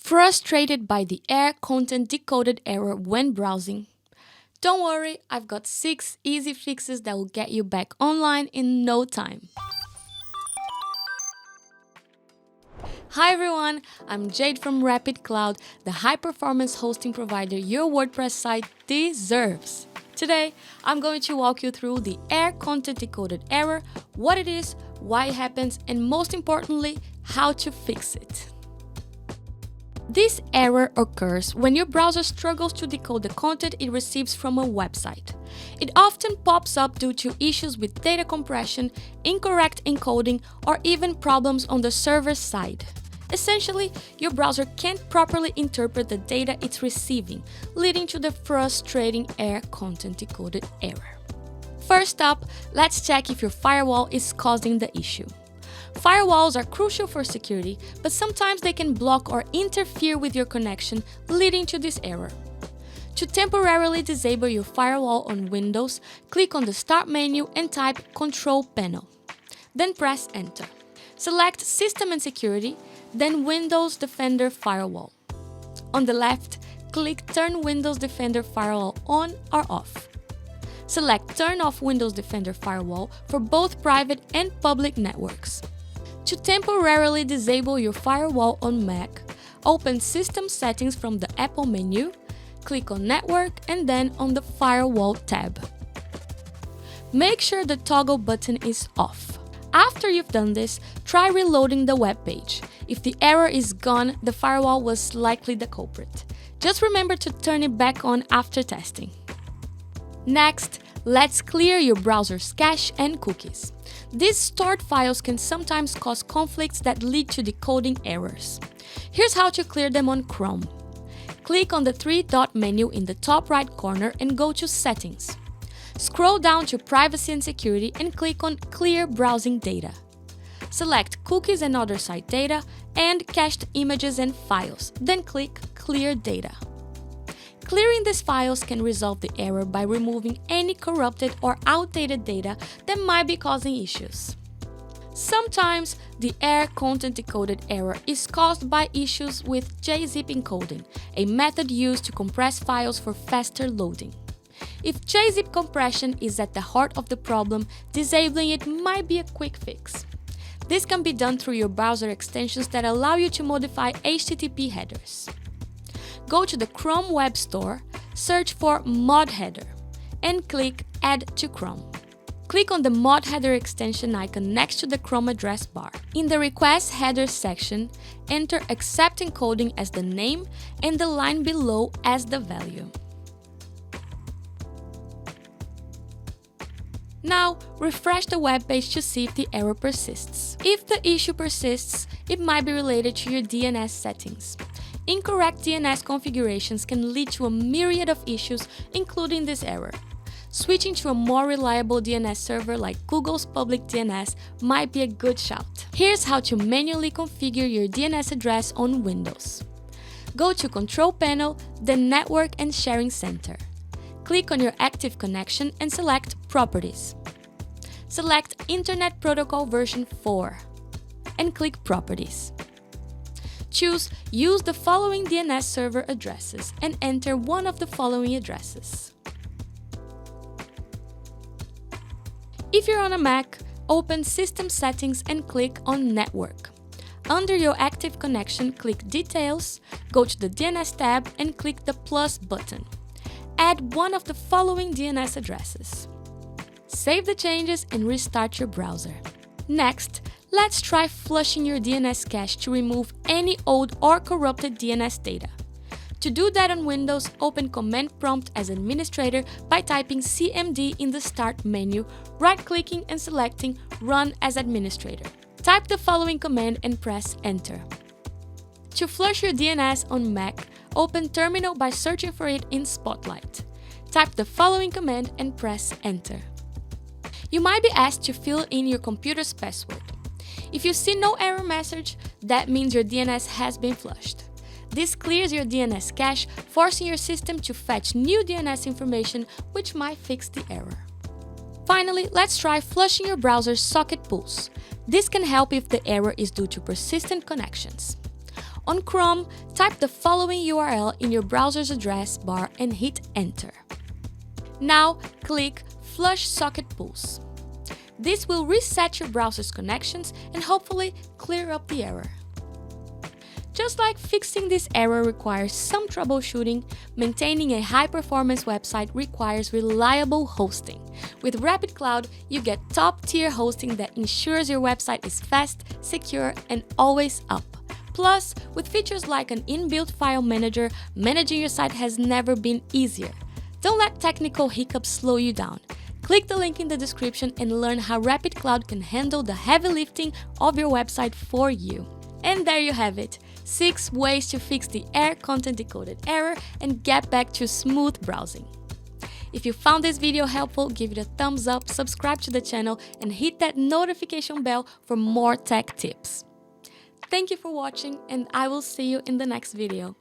Frustrated by the ERR content decoded error when browsing? Don't worry, I've got 6 easy fixes that will get you back online in no time. Hi everyone, I'm Jade from Rapyd Cloud, the high-performance hosting provider your WordPress site deserves. Today, I'm going to walk you through the ERR content decoded error, what it is, why it happens, and most importantly, how to fix it. This error occurs when your browser struggles to decode the content it receives from a website. It often pops up due to issues with data compression, incorrect encoding, or even problems on the server side. Essentially, your browser can't properly interpret the data it's receiving, leading to the frustrating ERR content decoded error. First up, let's check if your firewall is causing the issue. Firewalls are crucial for security, but sometimes they can block or interfere with your connection, leading to this error. To temporarily disable your firewall on Windows, click on the Start menu and type Control Panel. Then press Enter. Select System and Security, then Windows Defender Firewall. On the left, click Turn Windows Defender Firewall on or off. Select Turn off Windows Defender Firewall for both private and public networks. To temporarily disable your firewall on Mac, open System Settings from the Apple menu, click on Network and then on the Firewall tab. Make sure the toggle button is off. After you've done this, try reloading the web page. If the error is gone, the firewall was likely the culprit. Just remember to turn it back on after testing. Next, let's clear your browser's cache and cookies. These stored files can sometimes cause conflicts that lead to decoding errors. Here's how to clear them on Chrome. Click on the 3-dot menu in the top right corner and go to Settings. Scroll down to Privacy and Security and click on Clear Browsing Data. Select Cookies and Other Site Data and Cached Images and Files, then click Clear Data. Clearing these files can resolve the error by removing any corrupted or outdated data that might be causing issues. Sometimes, the ERR content decoded error is caused by issues with GZIP encoding, a method used to compress files for faster loading. If GZIP compression is at the heart of the problem, disabling it might be a quick fix. This can be done through your browser extensions that allow you to modify HTTP headers. Go to the Chrome Web Store, search for Mod Header, and click Add to Chrome. Click on the Mod Header extension icon next to the Chrome address bar. In the Request Headers section, enter Accept Encoding as the name and the line below as the value. Now, refresh the web page to see if the error persists. If the issue persists, it might be related to your DNS settings. Incorrect DNS configurations can lead to a myriad of issues, including this error. Switching to a more reliable DNS server like Google's public DNS might be a good shout. Here's how to manually configure your DNS address on Windows. Go to Control Panel, then Network and Sharing Center. Click on your active connection and select Properties. Select Internet Protocol version 4 and click Properties. Choose Use the following DNS server addresses and enter one of the following addresses. If you're on a Mac, open System Settings and click on Network. Under your active connection, click Details, go to the DNS tab and click the plus button. Add one of the following DNS addresses. Save the changes and restart your browser. Next, let's try flushing your DNS cache to remove any old or corrupted DNS data. To do that on Windows, open Command Prompt as administrator by typing CMD in the Start menu, right-clicking and selecting Run as administrator. Type the following command and press Enter. To flush your DNS on Mac, open Terminal by searching for it in Spotlight. Type the following command and press Enter. You might be asked to fill in your computer's password. If you see no error message, that means your DNS has been flushed. This clears your DNS cache, forcing your system to fetch new DNS information, which might fix the error. Finally, let's try flushing your browser's socket pools. This can help if the error is due to persistent connections. On Chrome, type the following URL in your browser's address bar and hit enter. Now click Flush Socket Pulse. This will reset your browser's connections and hopefully clear up the error. Just like fixing this error requires some troubleshooting, maintaining a high-performance website requires reliable hosting. With Rapyd Cloud, you get top-tier hosting that ensures your website is fast, secure, and always up. Plus, with features like an inbuilt file manager, managing your site has never been easier. Don't let technical hiccups slow you down. Click the link in the description and learn how Rapyd Cloud can handle the heavy lifting of your website for you. And there you have it, 6 ways to fix the ERR content decoded error and get back to smooth browsing. If you found this video helpful, give it a thumbs up, subscribe to the channel, and hit that notification bell for more tech tips. Thank you for watching, and I will see you in the next video.